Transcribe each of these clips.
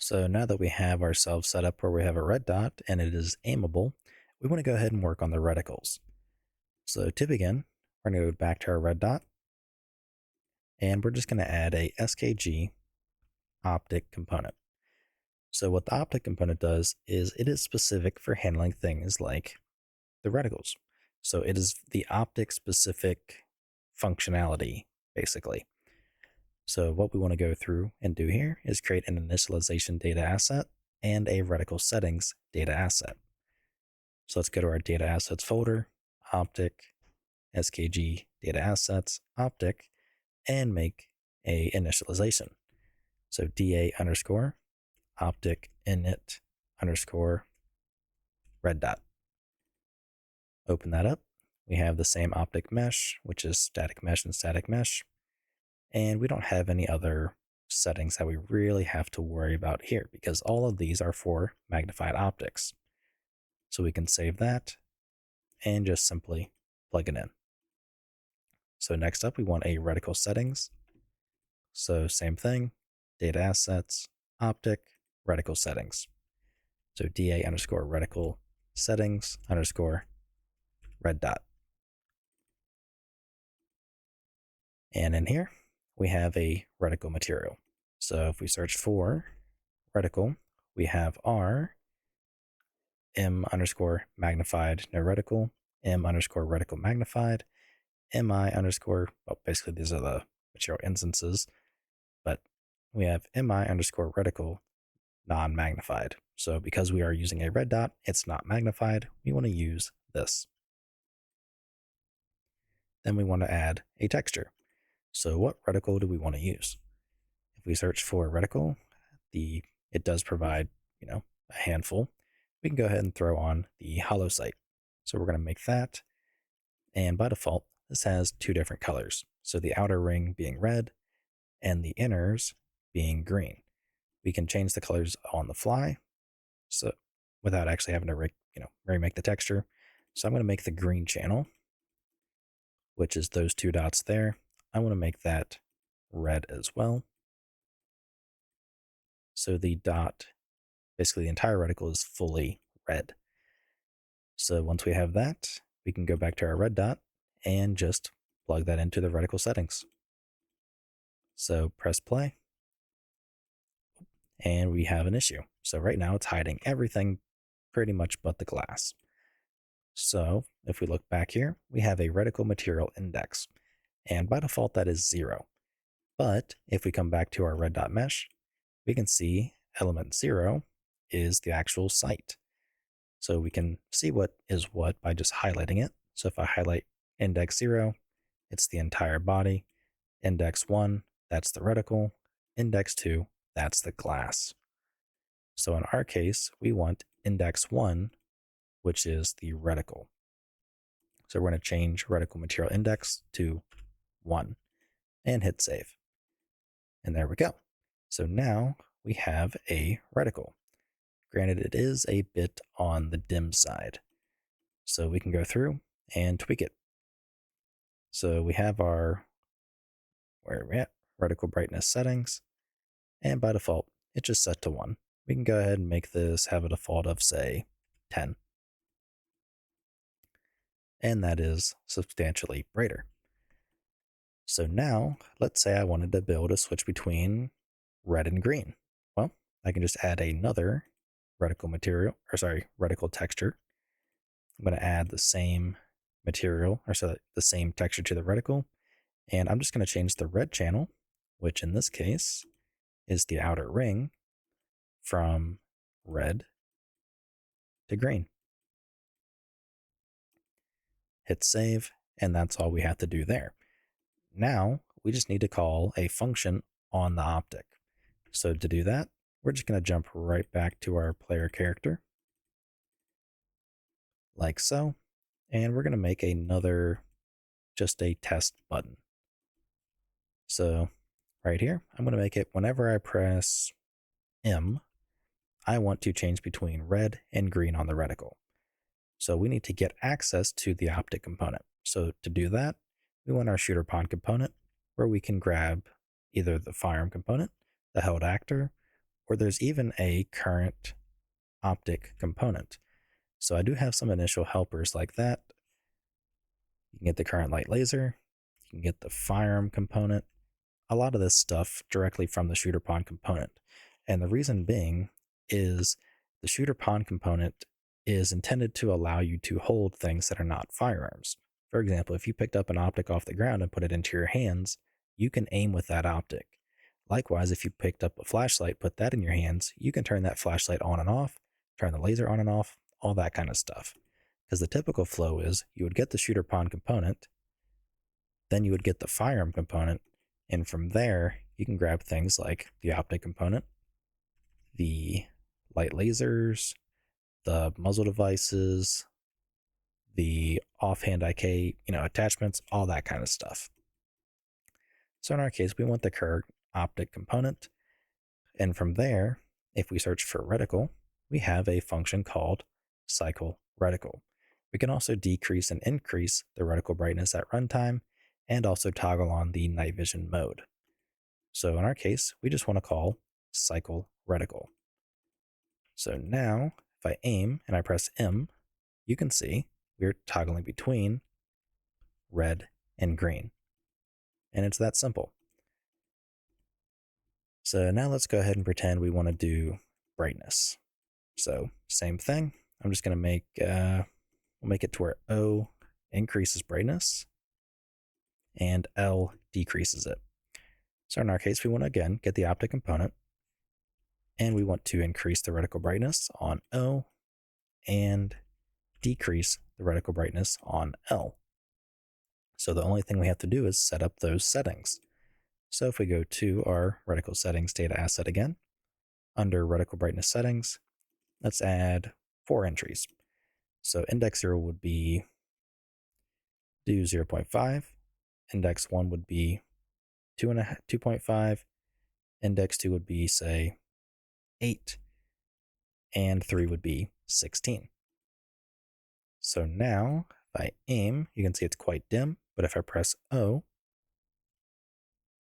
So now that we have ourselves set up where we have a red dot and it is aimable, we want to go ahead and work on the reticles. So to begin, we're going to go back to our red dot and we're just going to add a SKG optic component. So what the optic component does is it is specific for handling things like the reticles. So it is the optic specific functionality, basically. So what we want to go through and do here is create an initialization data asset and a reticle settings data asset. So let's go to our data assets folder, optic, SKG, data assets, optic, and make a initialization. So DA underscore optic init underscore red dot. Open that up. We have the same optic mesh, which is static mesh and static mesh. And we don't have any other settings that we really have to worry about here because all of these are for magnified optics. So we can save that and just simply plug it in. So next up, we want a reticle settings. So same thing, data assets, optic, reticle settings. So DA underscore reticle settings underscore red dot. And in here, we have a reticle material. So if we search for reticle, we have our M underscore magnified no reticle, M underscore reticle magnified, MI underscore, well, basically these are the material instances, but we have MI underscore reticle non-magnified. So because we are using a red dot, it's not magnified. We want to use this. Then we want to add a texture. So what reticle do we want to use? If we search for reticle, it does provide, a handful. We can go ahead and throw on the hollow site. So we're going to make that. And by default, this has two different colors. So the outer ring being red and the inners being green. We can change the colors on the fly, so without actually having to remake the texture. So I'm going to make the green channel, which is those two dots there. I want to make that red as well. So the dot, basically the entire reticle is fully red. So once we have that, we can go back to our red dot and just plug that into the reticle settings. So press play and we have an issue. So right now it's hiding everything pretty much but the glass. So if we look back here, we have a reticle material index, and by default that is 0. But if we come back to our red dot mesh, we can see element 0 is the actual site. So we can see what is what by just highlighting it. So if I highlight index 0, it's the entire body. Index 1, that's the reticle. Index 2, that's the glass. So in our case, we want index 1, which is the reticle. So we're going to change reticle material index to 1 and hit save. And there we go. So now we have a reticle. Granted, it is a bit on the dim side. So we can go through and tweak it. So we have our, where are we at? Reticle brightness settings. And by default, it's just set to 1. We can go ahead and make this have a default of, say, 10. And that is substantially brighter. So now, let's say I wanted to build a switch between red and green. Well, I can just add another reticle texture. I'm going to add the same material, the same texture to the reticle. And I'm just going to change the red channel, which in this case is the outer ring, from red to green. Hit save, and that's all we have to do there. Now, we just need to call a function on the optic. So to do that, we're just going to jump right back to our player character, like so, and we're going to make just a test button. So right here, I'm going to make it whenever I press M, I want to change between red and green on the reticle. So we need to get access to the optic component. So to do that, we want our shooter pawn component where we can grab either the firearm component, the held actor, or there's even a current optic component. So I do have some initial helpers like that. You can get the current light laser, you can get the firearm component, a lot of this stuff directly from the shooter pawn component. And the reason being is the shooter pawn component is intended to allow you to hold things that are not firearms. For example, if you picked up an optic off the ground and put it into your hands, you can aim with that optic. Likewise, if you picked up a flashlight, put that in your hands, you can turn that flashlight on and off, turn the laser on and off, all that kind of stuff. Because the typical flow is you would get the shooter pawn component, then you would get the firearm component, and from there, you can grab things like the optic component, the light lasers, the muzzle devices, the offhand IK, attachments, all that kind of stuff. So in our case, we want the current optic component. And from there, if we search for reticle, we have a function called cycle reticle. We can also decrease and increase the reticle brightness at runtime and also toggle on the night vision mode. So in our case, we just want to call cycle reticle. So now, if I aim and I press M, you can see we're toggling between red and green. And it's that simple. So now let's go ahead and pretend we want to do brightness. So same thing. I'm just going to we'll make it to where O increases brightness and L decreases it. So in our case, we want to again get the optic component, and we want to increase the reticle brightness on O and decrease the reticle brightness on L. So the only thing we have to do is set up those settings. So if we go to our reticle settings data asset again, under reticle brightness settings, let's add 4 entries. So index 0 would be do 0.5, index 1 would be 2.5, index 2 would be, say, 8, and 3 would be 16. So now, if I aim, you can see it's quite dim, but if I press O,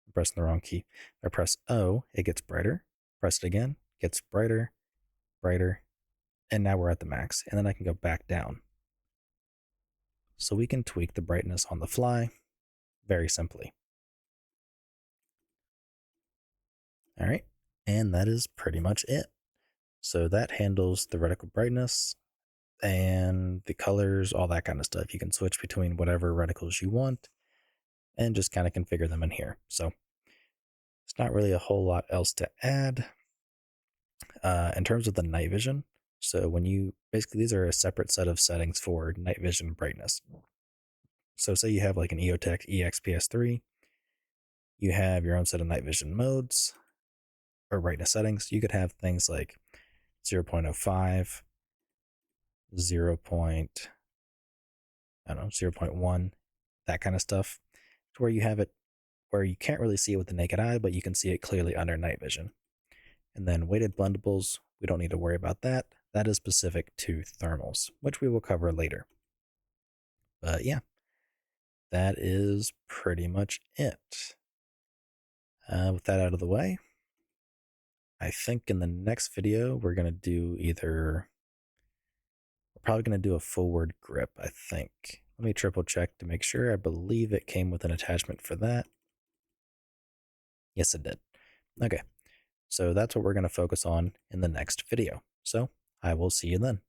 I'm pressing the wrong key. If I press O, it gets brighter. Press it again, gets brighter, brighter, and now we're at the max, and then I can go back down. So we can tweak the brightness on the fly very simply. All right, and that is pretty much it. So that handles the reticle brightness and the colors, all that kind of stuff. You can switch between whatever reticles you want and just kind of configure them in here. So it's not really a whole lot else to add. In terms of the night vision, so when you basically, these are a separate set of settings for night vision brightness. So say you have like an EOTech EXPS3, you have your own set of night vision modes or brightness settings. You could have things like 0.05, 0.1, that kind of stuff, to where you have it where you can't really see it with the naked eye, but you can see it clearly under night vision. And then weighted blendables, we don't need to worry about that. That is specific to thermals, which we will cover later. But yeah, that is pretty much it. With that out of the way, I think in the next video, we're probably going to do a forward grip, I think. Let me triple check to make sure. I believe it came with an attachment for that. Yes, it did. Okay, so that's what we're going to focus on in the next video. So I will see you then.